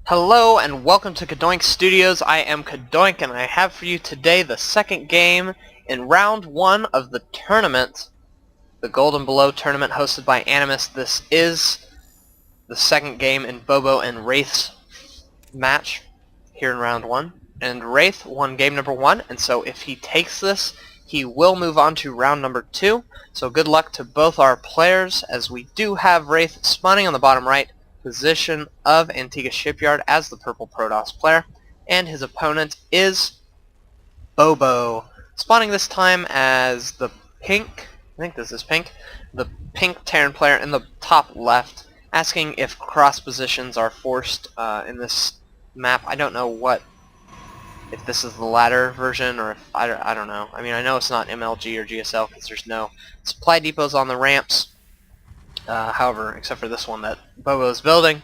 Hello and welcome to CadoinkStudios. I am Cadoink and I have for you today the second game in round 1 of the tournament, the Gold and Below tournament hosted by Animus. This is the second game in Bobo and Wraith's match here in round 1. And Wraith won game number 1, and so if he takes this, he will move on to round number 2. So good luck to both our players, as we do have Wraith spawning on the bottom right position of Antigua Shipyard as the purple Protoss player, and his opponent is Bobo, spawning this time as the pink, I think this is pink, the pink Terran player in the top left, asking if cross positions are forced in this map. I don't know if this is the latter version, or if, I don't know. I mean, I know it's not MLG or GSL because there's no supply depots on the ramps. However, except for this one that Bobo is building.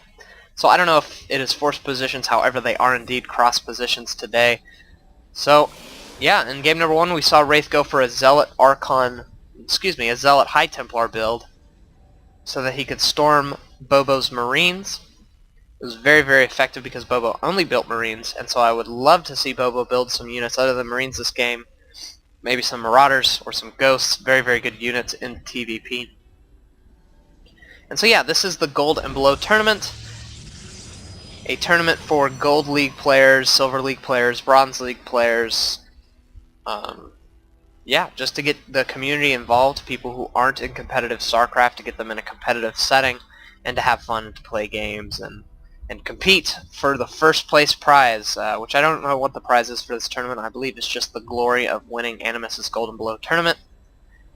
So I don't know if it is forced positions, however they are indeed cross positions today. So yeah, in game number 1 we saw Wraith go for a Zealot a Zealot High Templar build so that he could storm Bobo's Marines. It was very, very effective because Bobo only built Marines, and so I would love to see Bobo build some units other than Marines this game. Maybe some Marauders or some Ghosts, very, very good units in TVP. And so yeah, this is the Gold and Below tournament. A tournament for Gold League players, Silver League players, Bronze League players. Yeah, just to get the community involved, people who aren't in competitive StarCraft, to get them in a competitive setting, and to have fun, to play games, and compete for the first place prize, which I don't know what the prize is for this tournament. I believe it's just the glory of winning Animus' Gold and Below tournament.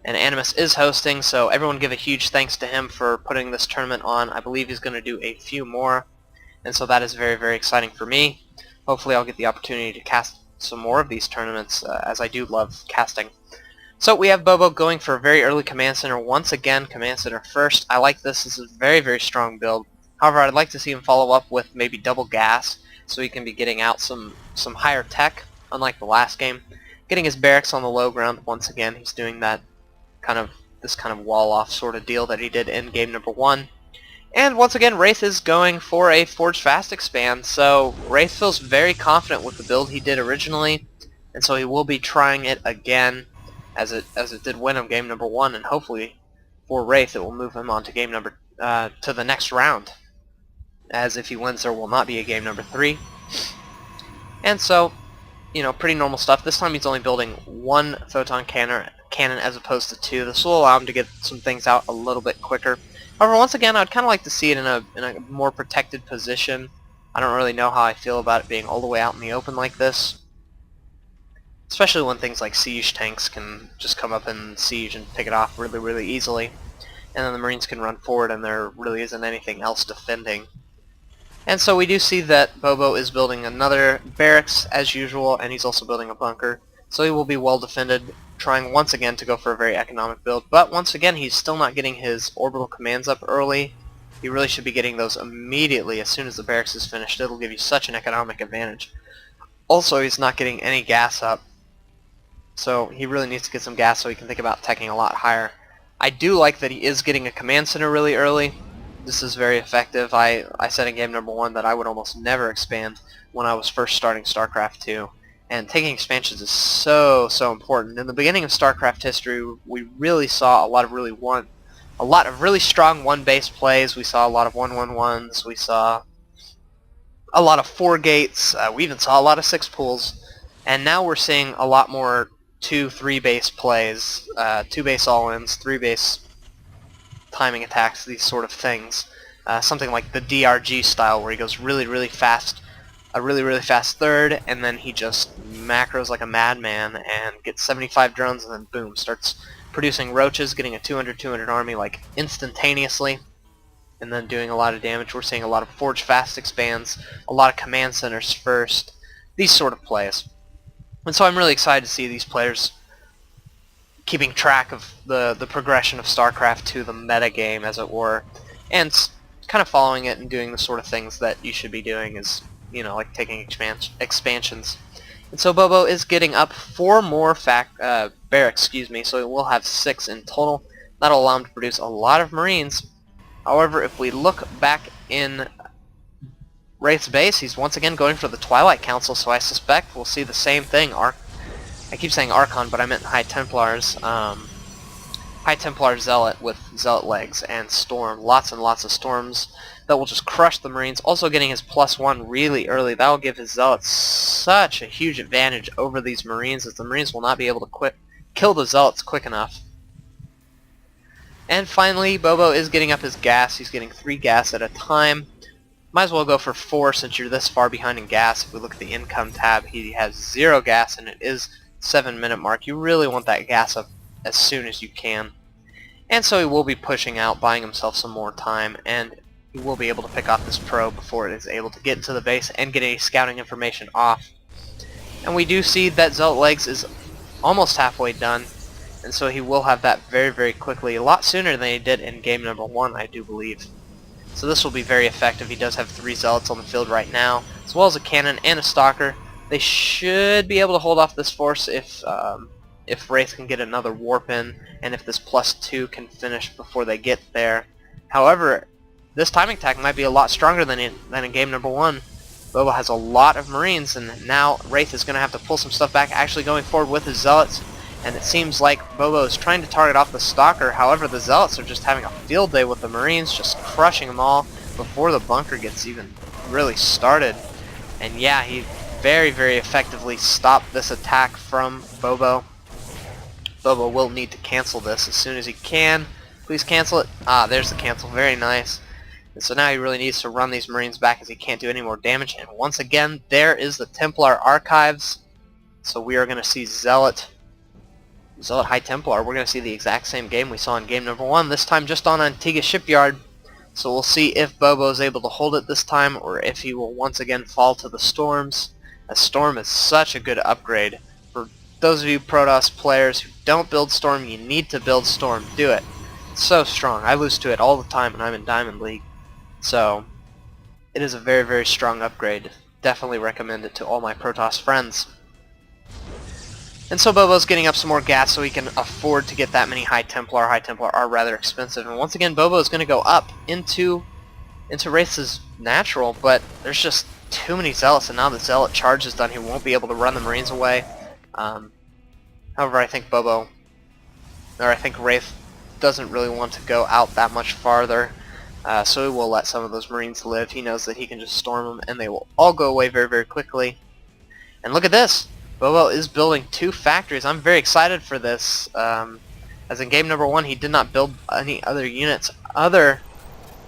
And Animus is hosting, so everyone give a huge thanks to him for putting this tournament on. I believe he's going to do a few more, and so that is very, very exciting for me. Hopefully I'll get the opportunity to cast some more of these tournaments, as I do love casting. So we have Bobo going for a very early Command Center. Once again, Command Center first. I like this. This is a very, very strong build. However, I'd like to see him follow up with maybe double gas, so he can be getting out some higher tech, unlike the last game. Getting his barracks on the low ground once again. He's doing that this kind of wall-off sort of deal that he did in game number 1. And once again, Wraith is going for a Forge Fast expand, so Wraith feels very confident with the build he did originally, and so he will be trying it again, as it did win him game number 1, and hopefully for Wraith it will move him on to to the next round, as if he wins there will not be a game number 3. And so, you know, pretty normal stuff. This time he's only building 1 photon cannon as opposed to 2. This will allow him to get some things out a little bit quicker. However, once again, I'd kind of like to see it in a more protected position. I don't really know how I feel about it being all the way out in the open like this, especially when things like siege tanks can just come up and siege and pick it off really, really easily, and then the Marines can run forward and there really isn't anything else defending. And so we do see that Bobo is building another barracks as usual, and he's also building a bunker. So he will be well defended, trying once again to go for a very economic build. But once again, he's still not getting his orbital commands up early. He really should be getting those immediately as soon as the barracks is finished. It'll give you such an economic advantage. Also, he's not getting any gas up, so he really needs to get some gas so he can think about teching a lot higher. I do like that he is getting a command center really early. This is very effective. I said in game number 1 that I would almost never expand when I was first starting StarCraft 2. And taking expansions is so, so important. In the beginning of StarCraft history, we really saw a lot of really strong one-base plays. We saw a lot of 1-1-1s. We saw a lot of 4 gates. We even saw a lot of 6 pools. And now we're seeing a lot more 2-3 base plays, 2 base all-ins, 3 base timing attacks, these sort of things. Something like the DRG style, where he goes really, really fast, a really, really fast third, and then he just macros like a madman and gets 75 drones, and then boom, starts producing roaches, getting a 200 army like instantaneously, and then doing a lot of damage. We're seeing a lot of Forge Fast expands, a lot of command centers first, these sort of plays. And so I'm really excited to see these players keeping track of the progression of StarCraft to the meta game, as it were, and kind of following it and doing the sort of things that you should be doing, is, you know, like taking expansions. And so Bobo is getting up 4 more barracks, so we'll have 6 in total. That'll allow him to produce a lot of Marines. However, if we look back in Wraith's base, he's once again going for the Twilight Council, so I suspect we'll see the same thing. I keep saying Archon, but I meant High Templars. High Templar Zealot with Zealot legs and Storm. Lots and lots of Storms that will just crush the Marines. Also getting his +1 really early. That will give his Zealots such a huge advantage over these Marines, as the Marines will not be able to kill the Zealots quick enough. And finally, Bobo is getting up his gas. He's getting 3 gas at a time. Might as well go for 4 since you're this far behind in gas. If we look at the income tab, he has 0 gas, and it is 7-minute mark. You really want that gas up as soon as you can. And so he will be pushing out, buying himself some more time, and he will be able to pick off this probe before it is able to get into the base and get any scouting information off. And we do see that Zealot legs is almost halfway done, and so he will have that very, very quickly, a lot sooner than he did in game number 1, I do believe. So this will be very effective. He does have 3 Zealots on the field right now, as well as a cannon and a stalker. They should be able to hold off this force if Wraith can get another warp in, and if this +2 can finish before they get there. However, this timing attack might be a lot stronger than in game number 1. Bobo has a lot of Marines, and now Wraith is going to have to pull some stuff back, actually going forward with his Zealots. And it seems like Bobo is trying to target off the Stalker. However, the Zealots are just having a field day with the Marines, just crushing them all before the bunker gets even really started. And yeah, he very, very effectively stopped this attack from Bobo. Bobo will need to cancel this as soon as he can. Please cancel it. Ah, there's the cancel. Very nice. And so now he really needs to run these Marines back, as he can't do any more damage. And once again, there is the Templar Archives. So we are going to see Zealot High Templar. We're going to see the exact same game we saw in game number 1, this time just on Antigua Shipyard. So we'll see if Bobo is able to hold it this time, or if he will once again fall to the Storms. A Storm is such a good upgrade. For those of you Protoss players who don't build Storm, you need to build Storm. Do it. It's so strong. I lose to it all the time when I'm in Diamond League. So it is a very, very strong upgrade. Definitely recommend it to all my Protoss friends. And so Bobo's getting up some more gas so he can afford to get that many High Templar. High Templar are rather expensive. And once again, Bobo is going to go up into Wraith's natural, but there's just too many Zealots, and now the Zealot charge is done, he won't be able to run the Marines away. However, I think Wraith doesn't really want to go out that much farther, so he will let some of those Marines live. He knows that he can just storm them, and they will all go away very, very quickly. And look at this! Bobo is building 2 factories. I'm very excited for this. As in game number 1, he did not build any other units other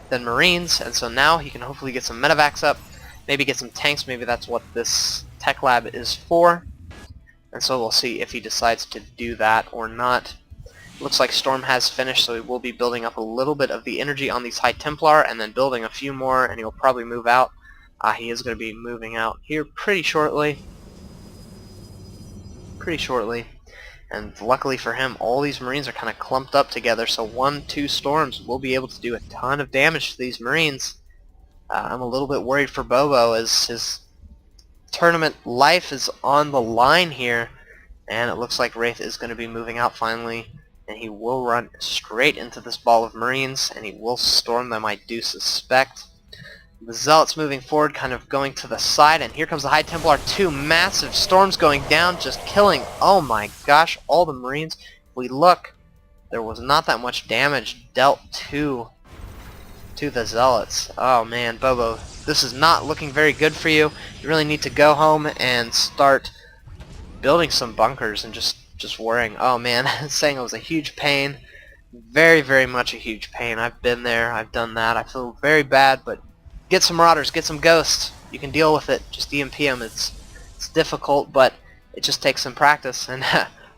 than Marines, and so now he can hopefully get some medevacs up, maybe get some tanks. Maybe that's what this tech lab is for. And so we'll see if he decides to do that or not. Looks like Storm has finished, so he will be building up a little bit of the energy on these High Templar, and then building a few more, and he'll probably move out. He is going to be moving out here pretty shortly. And luckily for him, all these Marines are kind of clumped up together, so 1-2 Storms will be able to do a ton of damage to these Marines. I'm a little bit worried for Bobo, as his tournament life is on the line here, and it looks like Wraith is going to be moving out finally, and he will run straight into this ball of Marines, and he will storm them, I do suspect. The Zealots moving forward, kind of going to the side, and here comes the High Templar. 2 massive Storms going down, just killing, oh my gosh, all the Marines. If we look, there was not that much damage dealt to the Zealots. Oh man, Bobo, this is not looking very good for you. You really need to go home and start building some bunkers and just worrying. Oh man, saying it was a huge pain. Very, very much a huge pain. I've been there, I've done that. I feel very bad, but get some Marauders, get some Ghosts. You can deal with it. Just EMP them. It's difficult, but it just takes some practice. And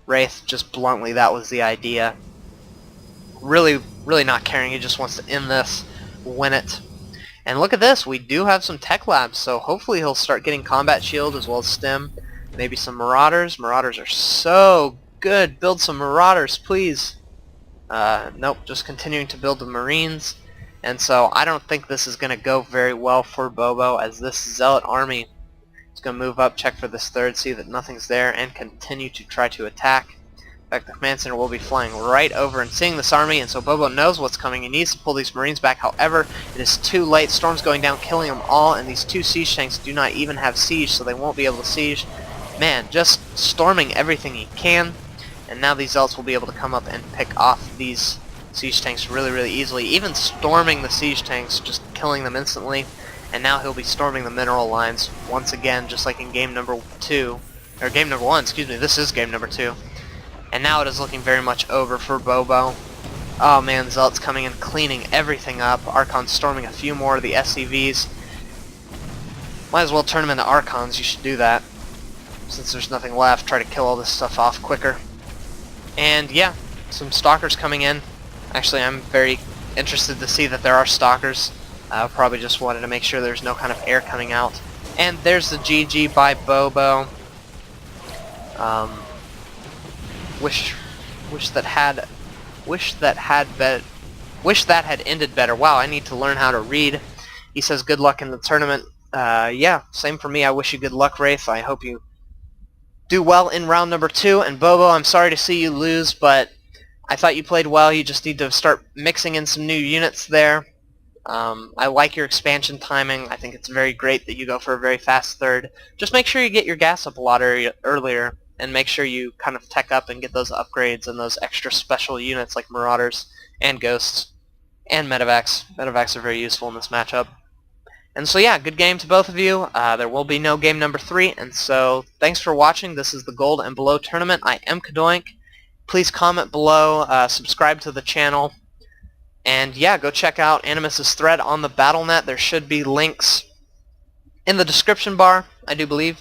Wraith, just bluntly, that was the idea. Really, really not caring. He just wants to end this, win it. And look at this. We do have some tech labs, so hopefully he'll start getting Combat Shield as well as Stim. Maybe some Marauders. Marauders are so good. Build some Marauders, please. Nope, just continuing to build the Marines. And so I don't think this is going to go very well for Bobo, as this Zealot army is going to move up, check for this third, see that nothing's there, and continue to try to attack. fact, the command center will be flying right over and seeing this army, and so Bobo knows what's coming. He needs to pull these Marines back. However, it is too late. Storm's going down, killing them all, and these 2 siege tanks do not even have siege, so they won't be able to siege. Man, just storming everything he can, and now these Zealots will be able to come up and pick off these siege tanks really, really easily. Even storming the siege tanks, just killing them instantly. And now he'll be storming the mineral lines once again, just like in game number 2. Or game number 1, excuse me, this is game number 2. And now it is looking very much over for Bobo. Oh man, Zealots coming in, cleaning everything up. Archons storming a few more of the SCVs. Might as well turn them into Archons, you should do that. Since there's nothing left, try to kill all this stuff off quicker. And yeah, some Stalkers coming in. Actually, I'm very interested to see that there are Stalkers. Probably just wanted to make sure there's no kind of air coming out. And there's the GG by Bobo. Wish that had ended better. Wow, I need to learn how to read. He says good luck in the tournament. Yeah, same for me. I wish you good luck, Wraith. I hope you do well in round number 2. And Bobo, I'm sorry to see you lose, but I thought you played well. You just need to start mixing in some new units there. I like your expansion timing. I think it's very great that you go for a very fast third. Just make sure you get your gas up a lot earlier, and make sure you kind of tech up and get those upgrades and those extra special units like Marauders and Ghosts and Medevacs. Medevacs are very useful in this matchup. And so yeah, good game to both of you. There will be no game number 3, and so thanks for watching. This is the Gold and Below tournament. I am Cadoink. Please comment below, subscribe to the channel. And yeah, go check out Animus' thread on the BattleNet. There should be links in the description bar, I do believe.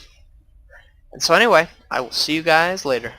And so anyway, I will see you guys later.